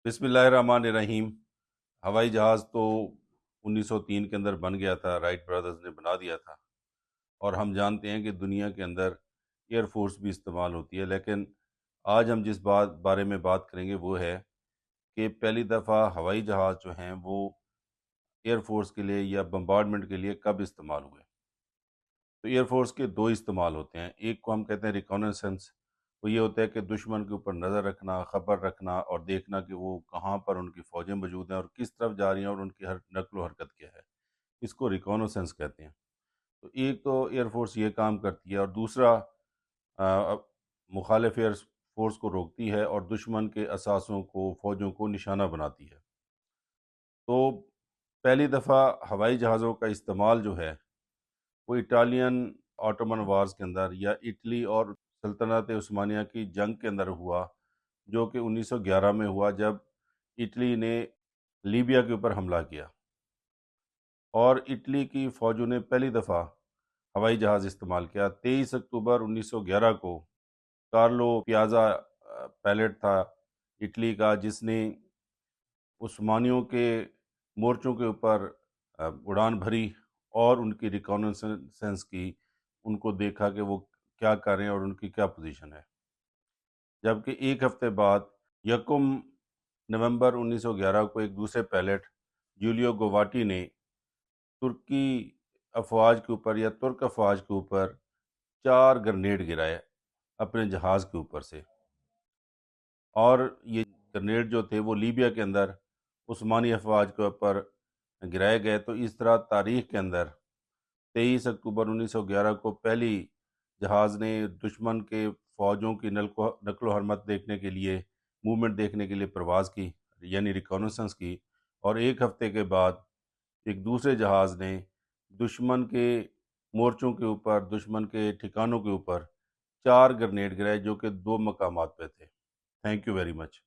बिस्मिल्लाहिर्रहमानिर्रहीम। हवाई जहाज़ तो 1903 के अंदर बन गया था, राइट ब्रदर्स ने बना दिया था। और हम जानते हैं कि दुनिया के अंदर एयर फोर्स भी इस्तेमाल होती है। लेकिन आज हम जिस बारे में बात करेंगे वो है कि पहली दफ़ा हवाई जहाज़ जो हैं वो एयर फोर्स के लिए या बम्बार्डमेंट के लिए कब इस्तेमाल हुए। तो एयर फोर्स के दो इस्तेमाल होते हैं। एक को हम कहते हैं रिकॉनेसेंस। वो ये होता है कि दुश्मन के ऊपर नज़र रखना, ख़बर रखना और देखना कि वो कहाँ पर उनकी फ़ौजें मौजूद हैं और किस तरफ जा रही हैं और उनकी हर नक्ल व हरकत क्या है। इसको रिकॉनेसेंस कहते हैं। तो एक तो एयर फोर्स ये काम करती है और दूसरा मुखालिफ एयर फोर्स को रोकती है और दुश्मन के असासों को, फ़ौजों को निशाना बनाती है। तो पहली दफ़ा हवाई जहाज़ों का इस्तेमाल जो है वो इटालियन ऑटोमन वार्स के अंदर या इटली और सल्तनत उस्मानिया की जंग के अंदर हुआ, जो कि 1911 में हुआ, जब इटली ने लीबिया के ऊपर हमला किया और इटली की फ़ौजों ने पहली दफ़ा हवाई जहाज़ इस्तेमाल किया। 23 अक्टूबर 1911 को कार्लो पियाज़ा पायलट था इटली का, जिसने उस्मानियों के मोर्चों के ऊपर उड़ान भरी और उनकी रिकॉनेसेंस की, उनको देखा कि वो क्या कर रहे हैं और उनकी क्या पोजीशन है। जबकि एक हफ्ते बाद यकम नवंबर 1911 को एक दूसरे पायलट जूलियो गोवाटी ने तुर्की अफवाज के ऊपर या तुर्क अफवाज के ऊपर 4 ग्रेनेड गिराए अपने जहाज़ के ऊपर से। और ये ग्रेनेड जो थे वो लीबिया के अंदर उस्मानी अफवाज के ऊपर गिराए गए। तो इस तरह तारीख के अंदर 23 अक्टूबर 1911 को पहली जहाज़ ने दुश्मन के फ़ौजों की नक्लो हरमत देखने के लिए, मूवमेंट देखने के लिए परवाज़ की, यानी रिकॉनेसेंस की। और एक हफ्ते के बाद एक दूसरे जहाज़ ने दुश्मन के मोर्चों के ऊपर, दुश्मन के ठिकानों के ऊपर 4 ग्रेनेड गिराए, जो कि 2 मकामात पे थे। Thank you very much.